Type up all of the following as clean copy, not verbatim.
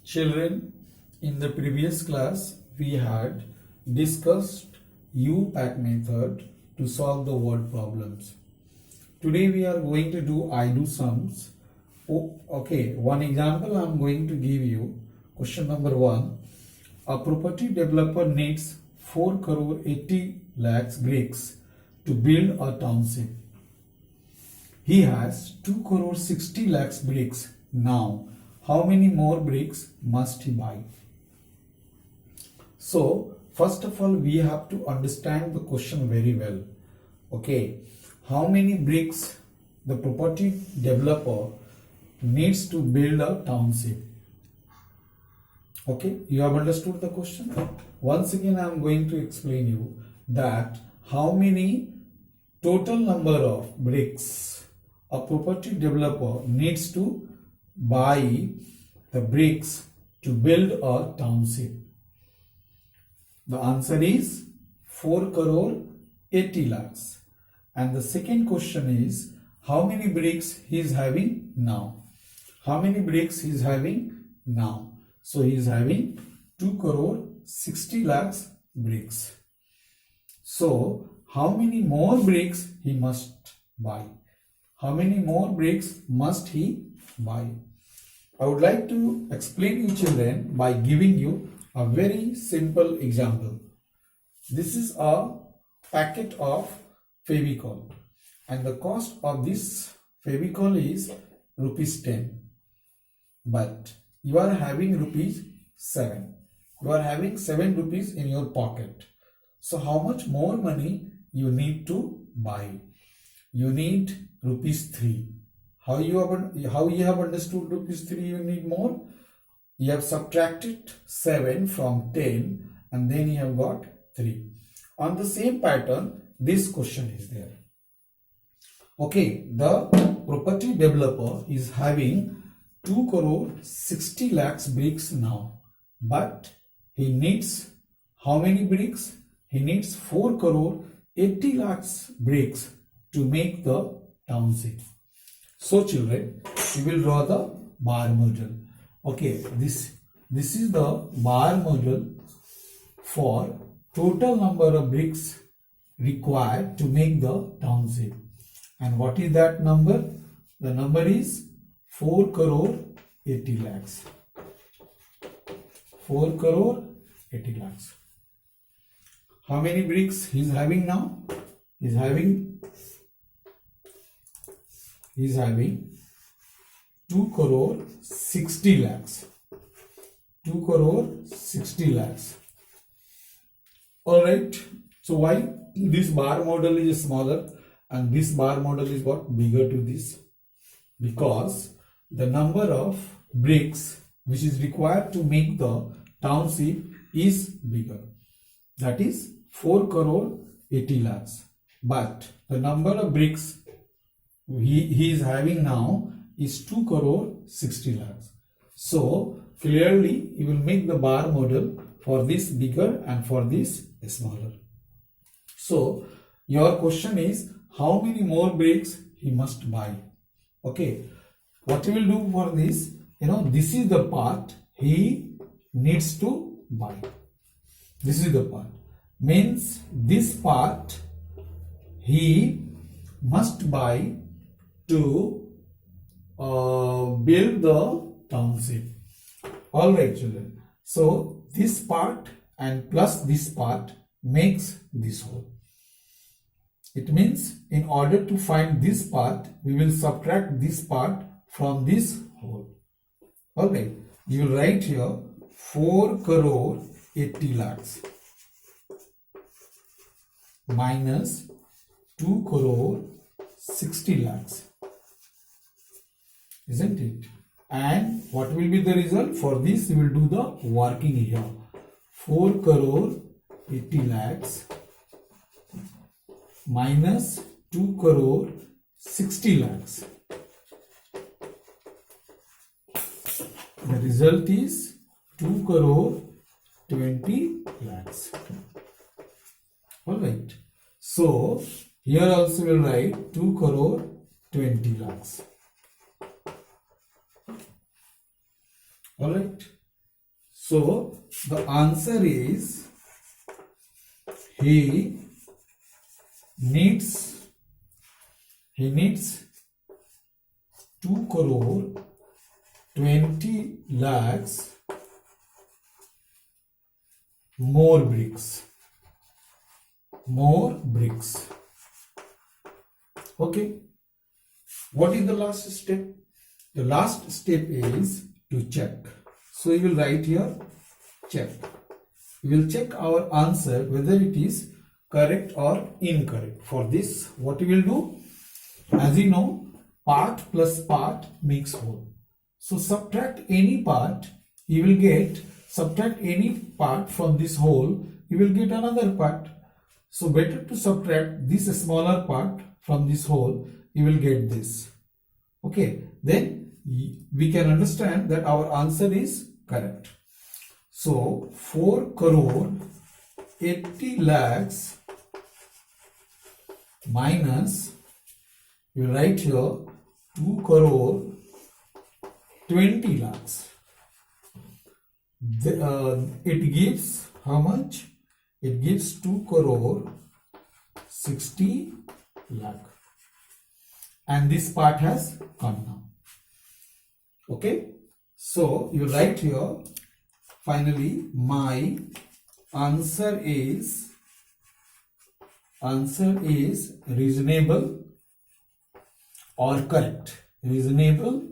Children, in the previous class we had discussed U-Pack method to solve the word problems. Today we are going to do I do sums. Okay, one example I am going to give you. Question number 1. A property developer needs 4 crore 80 lakhs bricks to build a township. He has 2 crore 60 lakhs bricks now. How many more bricks must he buy? So, first of all, we have to understand the question very well. Okay, how many bricks the property developer needs to build a township? Okay, you have understood the question? Once again, I am going to explain you that how many total number of bricks a property developer needs to buy the bricks to build a township. The answer is 4 crore 80 lakhs. And the second question is how many bricks he is having now? How many bricks he is having now? So he is having 2 crore 60 lakhs bricks. So how many more bricks he must buy? How many more bricks must he buy? I would like to explain you children by giving you a very simple example. This is a packet of Fevicol and the cost of this Fevicol is rupees 10. But you are having rupees 7. You are having 7 rupees in your pocket. So how much more money you need to buy? You need rupees 3. How you have understood rupees 3 you need more? You have subtracted 7 from 10 and then you have got 3. On the same pattern, this question is there. Okay, the property developer is having 2 crore 60 lakhs bricks now. But he needs how many bricks? He needs 4 crore 80 lakhs bricks to make the township. So children, we will draw the bar model. Okay, this is the bar model for total number of bricks required to make the township. And what is that number? The number is 4 crore 80 lakhs. 4 crore 80 lakhs. How many bricks he is having now? He is having 2 crore 60 lakhs. 2 crore 60 lakhs. Alright. So why this bar model is smaller and this bar model is what? Bigger to this? Because the number of bricks which is required to make the township is bigger. That is 4 crore 80 lakhs. But the number of bricks he is having now is 2 crore 60 lakhs. So clearly he will make the bar model for this bigger and for this smaller. So your question is how many more bricks he must buy? Okay, what he will do for this? This is the part he needs to buy. This is the part. Means this part he must buy to build the township. Alright children. So this part and plus this part makes this whole. It means in order to find this part, we will subtract this part from this whole. Alright. You will write here 4 crore 80 lakhs minus 2 crore 60 lakhs. Isn't it? And what will be the result? For this we will do the working here. 4 crore 80 lakhs minus 2 crore 60 lakhs. The result is 2 crore 20 lakhs. Alright. So here also we will write 2 crore 20 lakhs. Alright. So the answer is he needs 2 crore 20 lakhs more bricks. Okay. What is the last step? The last step is to check. So you will write here check. We will check our answer whether it is correct or incorrect. For this, what we will do? As you know, part plus part makes whole. So subtract any part, you will get, subtract any part from this whole, you will get another part. So better to subtract this smaller part from this whole, you will get this. Okay, then we can understand that our answer is correct. So 4 crore 80 lakhs minus, you write here 2 crore 20 lakhs. It gives how much? It gives 2 crore 60 lakh. And this part has come now. Okay. So you write here, finally, my answer is reasonable or correct. Reasonable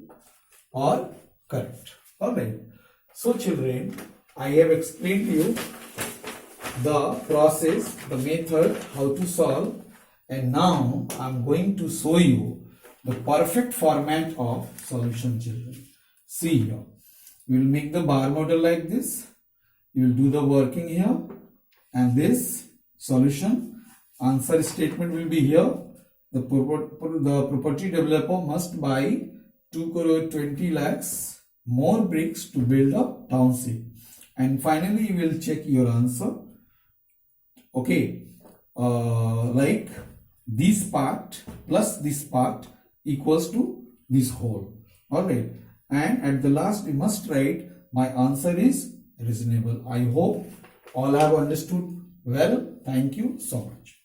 or correct. Alright. So children, I have explained to you the process, the method, how to solve, and now I am going to show you the perfect format of solution, children. See here. We will make the bar model like this. You will do the working here, and this solution answer statement will be here. The property developer must buy 2 crore 20 lakhs more bricks to build a township. And finally, you will check your answer. Okay, like this part plus this part equals to this whole. Alright, and at the last we must write my answer is reasonable. I hope all have understood well. Thank you so much.